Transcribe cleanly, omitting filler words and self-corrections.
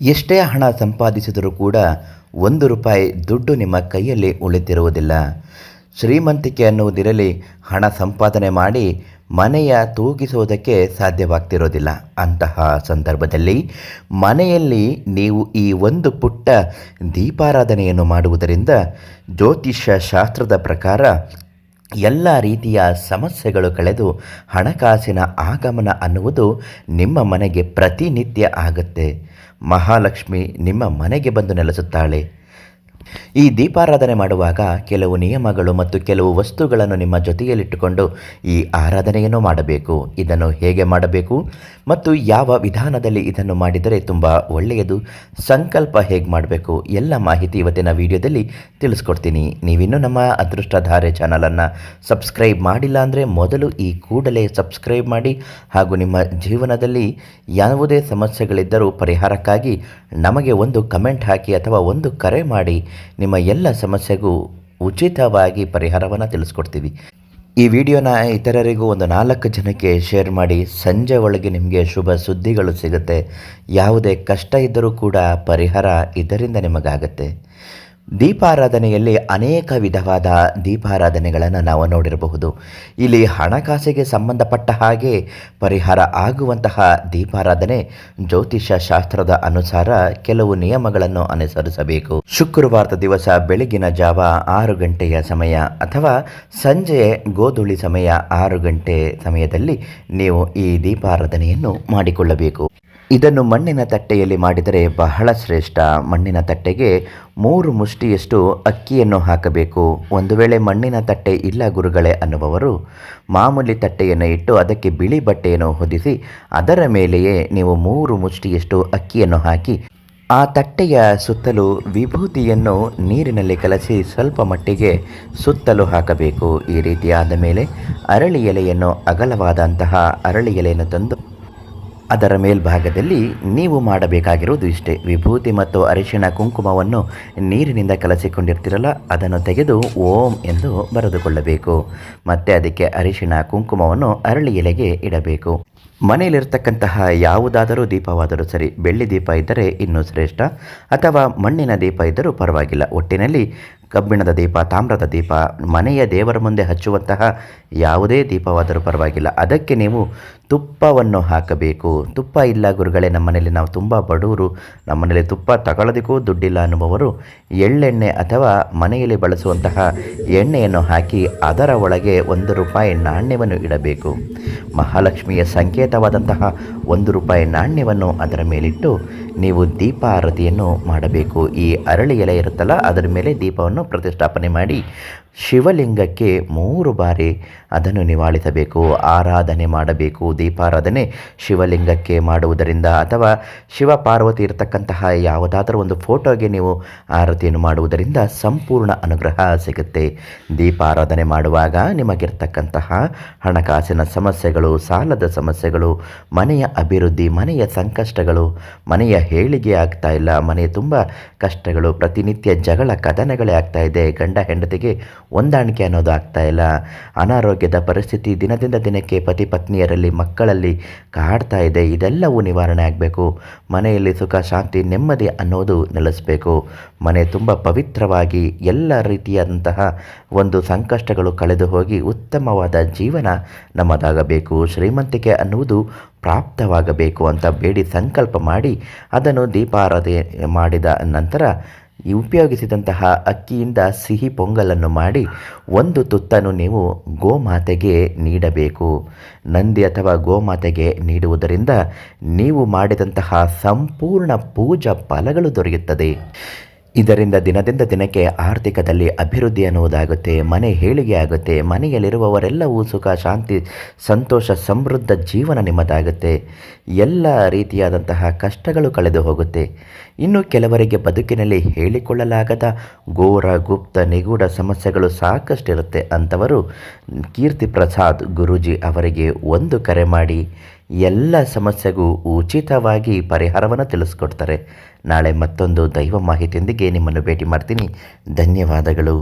ಎಷ್ಟೇ ಹಣ ಸಂಪಾದಿಸಿದರೂ ಕೂಡ 1 ರೂಪಾಯಿ ದುಡ್ಡು ನಿಮ್ಮ ಕೈಯಲ್ಲಿ ಉಳಿತಿರುವುದಿಲ್ಲ. ಶ್ರೀಮಂತಿಕೆ ಅನ್ನುವುದಿರಲಿ, ಹಣ ಸಂಪಾದನೆ ಮಾಡಿ ಮನೆಯ ತೂಗಿಸುವುದಕ್ಕೆ ಸಾಧ್ಯವಾಗ್ತಿರೋದಿಲ್ಲ. ಅಂತಹ ಸಂದರ್ಭದಲ್ಲಿ ಮನೆಯಲ್ಲಿ ನೀವು ಈ ಒಂದು ಪುಟ್ಟ ದೀಪಾರಾಧನೆಯನ್ನು ಮಾಡುವುದರಿಂದ ಜ್ಯೋತಿಷ್ಯ ಶಾಸ್ತ್ರದ ಪ್ರಕಾರ ಎಲ್ಲ ರೀತಿಯ ಸಮಸ್ಯೆಗಳು ಕಳೆದು ಹಣಕಾಸಿನ ಆಗಮನ ಅನ್ನುವುದು ನಿಮ್ಮ ಮನೆಗೆ ಪ್ರತಿನಿತ್ಯ ಆಗುತ್ತೆ. ಮಹಾಲಕ್ಷ್ಮಿ ನಿಮ್ಮ ಮನೆಗೆ ಬಂದು ನೆಲೆಸುತ್ತಾಳೆ. ಈ ದೀಪಾರಾಧನೆ ಮಾಡುವಾಗ ಕೆಲವು ನಿಯಮಗಳು ಮತ್ತು ಕೆಲವು ವಸ್ತುಗಳನ್ನು ನಿಮ್ಮ ಜೊತೆಯಲ್ಲಿಟ್ಟುಕೊಂಡು ಈ ಆರಾಧನೆಯನ್ನು ಮಾಡಬೇಕು. ಇದನ್ನು ಹೇಗೆ ಮಾಡಬೇಕು ಮತ್ತು ಯಾವ ವಿಧಾನದಲ್ಲಿ ಇದನ್ನು ಮಾಡಿದರೆ ತುಂಬ ಒಳ್ಳೆಯದು, ಸಂಕಲ್ಪ ಹೇಗೆ ಮಾಡಬೇಕು, ಎಲ್ಲ ಮಾಹಿತಿ ಇವತ್ತಿನ ವಿಡಿಯೋದಲ್ಲಿ ತಿಳಿಸ್ಕೊಡ್ತೀನಿ. ನೀವಿನ್ನೂ ನಮ್ಮ ಅದೃಷ್ಟಧಾರೆ ಚಾನಲನ್ನು ಸಬ್ಸ್ಕ್ರೈಬ್ ಮಾಡಿಲ್ಲ ಅಂದರೆ ಮೊದಲು ಈ ಕೂಡಲೇ ಸಬ್ಸ್ಕ್ರೈಬ್ ಮಾಡಿ ಹಾಗೂ ನಿಮ್ಮ ಜೀವನದಲ್ಲಿ ಯಾವುದೇ ಸಮಸ್ಯೆಗಳಿದ್ದರೂ ಪರಿಹಾರಕ್ಕಾಗಿ ನಮಗೆ ಒಂದು ಕಮೆಂಟ್ ಹಾಕಿ ಅಥವಾ ಒಂದು ಕರೆ ಮಾಡಿ ನಿಮ್ಮ ಎಲ್ಲ ಸಮಸ್ಯೆಗೂ ಉಚಿತವಾಗಿ ಪರಿಹಾರವನ್ನು ತಿಳಿಸ್ಕೊಡ್ತೀವಿ. ಈ ವಿಡಿಯೋನ ಇತರರಿಗೂ ಒಂದು 4 ಜನಕ್ಕೆ ಶೇರ್ ಮಾಡಿ. ಸಂಜೆ ಒಳಗೆ ನಿಮಗೆ ಶುಭ ಸುದ್ದಿಗಳು ಸಿಗುತ್ತೆ. ಯಾವುದೇ ಕಷ್ಟ ಇದ್ದರೂ ಕೂಡ ಪರಿಹಾರ ಇದರಿಂದ ನಿಮಗಾಗುತ್ತೆ. ದೀಪಾರಾಧನೆಯಲ್ಲಿ ಅನೇಕ ವಿಧವಾದ ದೀಪಾರಾಧನೆಗಳನ್ನು ನಾವು ನೋಡಿರಬಹುದು. ಇಲ್ಲಿ ಹಣಕಾಸಿಗೆ ಸಂಬಂಧಪಟ್ಟ ಹಾಗೆ ಪರಿಹಾರ ಆಗುವಂತಹ ದೀಪಾರಾಧನೆ ಜ್ಯೋತಿಷ್ಯ ಶಾಸ್ತ್ರದ ಅನುಸಾರ ಕೆಲವು ನಿಯಮಗಳನ್ನು ಅನುಸರಿಸಬೇಕು. ಶುಕ್ರವಾರದ ದಿವಸ ಬೆಳಗಿನ ಜಾವ 6 ಗಂಟೆಯ ಸಮಯ ಅಥವಾ ಸಂಜೆ ಗೋಧೂಳಿ ಸಮಯ 6 ಗಂಟೆ ಸಮಯದಲ್ಲಿ ನೀವು ಈ ದೀಪಾರಾಧನೆಯನ್ನು ಮಾಡಿಕೊಳ್ಳಬೇಕು. ಇದನ್ನು ಮಣ್ಣಿನ ತಟ್ಟೆಯಲ್ಲಿ ಮಾಡಿದರೆ ಬಹಳ ಶ್ರೇಷ್ಠ. ಮಣ್ಣಿನ ತಟ್ಟೆಗೆ 3 ಮುಷ್ಟಿಯಷ್ಟು ಅಕ್ಕಿಯನ್ನು ಹಾಕಬೇಕು. ಒಂದು ವೇಳೆ ಮಣ್ಣಿನ ತಟ್ಟೆ ಇಲ್ಲ ಗುರುಗಳೇ ಅನ್ನುವವರು ಮಾಮೂಲಿ ತಟ್ಟೆಯನ್ನು ಇಟ್ಟು ಅದಕ್ಕೆ ಬಿಳಿ ಬಟ್ಟೆಯನ್ನು ಹೊದಿಸಿ ಅದರ ಮೇಲೆಯೇ ನೀವು 3 ಮುಷ್ಟಿಯಷ್ಟು ಅಕ್ಕಿಯನ್ನು ಹಾಕಿ ಆ ತಟ್ಟೆಯ ಸುತ್ತಲೂ ವಿಭೂತಿಯನ್ನು ನೀರಿನಲ್ಲಿ ಕಲಸಿ ಸ್ವಲ್ಪ ಮಟ್ಟಿಗೆ ಸುತ್ತಲೂ ಹಾಕಬೇಕು. ಈ ರೀತಿಯಾದ ಮೇಲೆ ಅರಳಿ ಎಲೆಯನ್ನು, ಅಗಲವಾದಂತಹ ಅರಳಿ ಎಲೆಯನ್ನು ತಂದು ಅದರ ಮೇಲ್ಭಾಗದಲ್ಲಿ ನೀವು ಮಾಡಬೇಕಾಗಿರುವುದು ಇಷ್ಟೇ. ವಿಭೂತಿ ಮತ್ತು ಅರಿಶಿಣ ಕುಂಕುಮವನ್ನು ನೀರಿನಿಂದ ಕಲಸಿಕೊಂಡಿರ್ತಿರಲ್ಲ, ಅದನ್ನು ತೆಗೆದು ಓಂ ಎಂದು ಬರೆದುಕೊಳ್ಳಬೇಕು. ಮತ್ತು ಅದಕ್ಕೆ ಅರಿಶಿಣ ಕುಂಕುಮವನ್ನು ಅರಳಿ ಎಲೆಗೆ ಇಡಬೇಕು. ಮನೆಯಲ್ಲಿರ್ತಕ್ಕಂತಹ ಯಾವುದಾದರೂ ದೀಪವಾದರೂ ಸರಿ, ಬೆಳ್ಳಿ ದೀಪ ಇದ್ದರೆ ಇನ್ನೂ ಶ್ರೇಷ್ಠ, ಅಥವಾ ಮಣ್ಣಿನ ದೀಪ ಇದ್ದರೂ ಪರವಾಗಿಲ್ಲ. ಒಟ್ಟಿನಲ್ಲಿ ಕಬ್ಬಿಣದ ದೀಪ, ತಾಮ್ರದ ದೀಪ, ಮನೆಯ ದೇವರ ಮುಂದೆ ಹಚ್ಚುವಂತಹ ಯಾವುದೇ ದೀಪವಾದರೂ ಪರವಾಗಿಲ್ಲ. ಅದಕ್ಕೆ ನೀವು ತುಪ್ಪವನ್ನು ಹಾಕಬೇಕು. ತುಪ್ಪ ಇಲ್ಲ ಗುರುಗಳೇ, ನಮ್ಮನೇಲಿ ನಾವು ತುಂಬ ಬಡವರು, ನಮ್ಮನೇಲಿ ತುಪ್ಪ ತಗೊಳ್ಳೋದಕ್ಕೂ ದುಡ್ಡಿಲ್ಲ ಅನ್ನುವವರು ಎಳ್ಳೆಣ್ಣೆ ಅಥವಾ ಮನೆಯಲ್ಲಿ ಬಳಸುವಂತಹ ಎಣ್ಣೆಯನ್ನು ಹಾಕಿ ಅದರ ಒಳಗೆ 1 ರೂಪಾಯಿ ನಾಣ್ಯವನ್ನು ಇಡಬೇಕು. ಮಹಾಲಕ್ಷ್ಮಿಯ ಸಂಕೇತವಾದಂತಹ 1 ರೂಪಾಯಿ ನಾಣ್ಯವನ್ನು ಅದರ ಮೇಲಿಟ್ಟು ನೀವು ದೀಪಾರತಿಯನ್ನು ಮಾಡಬೇಕು. ಈ ಅರಳಿ ಎಲೆ ಇರುತ್ತಲ್ಲ, ಅದರ ಮೇಲೆ ದೀಪವನ್ನು ಪ್ರತಿಷ್ಠಾಪನೆ ಮಾಡಿ ಶಿವಲಿಂಗಕ್ಕೆ 3 ಬಾರಿ ಅದನ್ನು ನಿವಾಳಿಸಬೇಕು, ಆರಾಧನೆ ಮಾಡಬೇಕು. ದೀಪಾರಾಧನೆ ಶಿವಲಿಂಗಕ್ಕೆ ಮಾಡುವುದರಿಂದ ಅಥವಾ ಶಿವ ಪಾರ್ವತಿ ಇರತಕ್ಕಂತಹ ಯಾವುದಾದರೂ ಒಂದು ಫೋಟೋಗೆ ನೀವು ಆರತಿಯನ್ನು ಮಾಡುವುದರಿಂದ ಸಂಪೂರ್ಣ ಅನುಗ್ರಹ ಸಿಗುತ್ತೆ. ದೀಪಾರಾಧನೆ ಮಾಡುವಾಗ ನಿಮಗಿರ್ತಕ್ಕಂತಹ ಹಣಕಾಸಿನ ಸಮಸ್ಯೆಗಳು, ಸಾಲದ ಸಮಸ್ಯೆಗಳು, ಮನೆಯ ಅಭಿವೃದ್ಧಿ, ಮನೆಯ ಸಂಕಷ್ಟಗಳು, ಮನೆಯ ಏಳಿಗೆ ಆಗ್ತಾ ಇಲ್ಲ, ಮನೆಯ ತುಂಬ ಕಷ್ಟಗಳು, ಪ್ರತಿನಿತ್ಯ ಜಗಳ ಕದನಗಳೇ ಆಗ್ತಾ ಇದೆ, ಗಂಡ ಹೆಂಡತಿಗೆ ಹೊಂದಾಣಿಕೆ ಅನ್ನೋದು ಆಗ್ತಾ ಇಲ್ಲ, ಅನಾರೋಗ್ಯದ ಪರಿಸ್ಥಿತಿ ದಿನದಿಂದ ದಿನಕ್ಕೆ ಪತಿ ಪತ್ನಿಯರಲ್ಲಿ, ಮಕ್ಕಳಲ್ಲಿ ಕಾಡ್ತಾ ಇದೆ, ಇದೆಲ್ಲವೂ ನಿವಾರಣೆ ಆಗಬೇಕು. ಮನೆಯಲ್ಲಿ ಸುಖ, ಶಾಂತಿ, ನೆಮ್ಮದಿ ಅನ್ನೋದು ನೆಲೆಸಬೇಕು. ಮನೆ ತುಂಬ ಪವಿತ್ರವಾಗಿ ಎಲ್ಲ ರೀತಿಯಾದಂತಹ ಒಂದು ಸಂಕಷ್ಟಗಳು ಕಳೆದು ಹೋಗಿ ಉತ್ತಮವಾದ ಜೀವನ ನಮ್ಮದಾಗಬೇಕು. ಶ್ರೀಮಂತಿಕೆ ಅನ್ನುವುದು ಪ್ರಾಪ್ತವಾಗಬೇಕು ಅಂತ ಬೇಡಿ ಸಂಕಲ್ಪ ಮಾಡಿ ಅದನ್ನು ದೀಪಾರಾಧನೆ ಮಾಡಿದ ನಂತರ ಉಪಯೋಗಿಸಿದಂತಹ ಅಕ್ಕಿಯಿಂದ ಸಿಹಿ ಪೊಂಗಲನ್ನು ಮಾಡಿ 1 ತುತ್ತನ್ನು ನೀವು ಗೋಮಾತೆಗೆ ನೀಡಬೇಕು. ನಂದಿ ಅಥವಾ ಗೋಮಾತೆಗೆ ನೀಡುವುದರಿಂದ ನೀವು ಮಾಡಿದಂತಹ ಸಂಪೂರ್ಣ ಪೂಜಾ ಫಲಗಳು ದೊರೆಯುತ್ತದೆ. ಇದರಿಂದ ದಿನದಿಂದ ದಿನಕ್ಕೆ ಆರ್ಥಿಕದಲ್ಲಿ ಅಭಿವೃದ್ಧಿ ಅನ್ನುವುದಾಗುತ್ತೆ, ಮನೆ ಏಳಿಗೆ ಆಗುತ್ತೆ, ಮನೆಯಲ್ಲಿರುವವರೆಲ್ಲವೂ ಸುಖ, ಶಾಂತಿ, ಸಂತೋಷ, ಸಮೃದ್ಧ ಜೀವನ ನಿಮ್ಮದಾಗುತ್ತೆ. ಎಲ್ಲ ರೀತಿಯಾದಂತಹ ಕಷ್ಟಗಳು ಕಳೆದು ಹೋಗುತ್ತೆ. ಇನ್ನು ಕೆಲವರಿಗೆ ಬದುಕಿನಲ್ಲಿ ಹೇಳಿಕೊಳ್ಳಲಾಗದ ಘೋರ, ಗುಪ್ತ, ನಿಗೂಢ ಸಮಸ್ಯೆಗಳು ಸಾಕಷ್ಟಿರುತ್ತೆ. ಅಂಥವರು ಕೀರ್ತಿ ಪ್ರಸಾದ್ ಗುರೂಜಿ ಅವರಿಗೆ ಒಂದು ಕರೆ ಮಾಡಿ ಎಲ್ಲ ಸಮಸ್ಯೆಗೂ ಉಚಿತವಾಗಿ ಪರಿಹಾರವನ್ನು ತಿಳಿಸ್ಕೊಡ್ತಾರೆ. ನಾಳೆ ಮತ್ತೊಂದು ದೈವ ಮಾಹಿತಿಯೊಂದಿಗೆ ನಿಮ್ಮನ್ನು ಭೇಟಿ ಮಾಡ್ತೀನಿ. ಧನ್ಯವಾದಗಳು.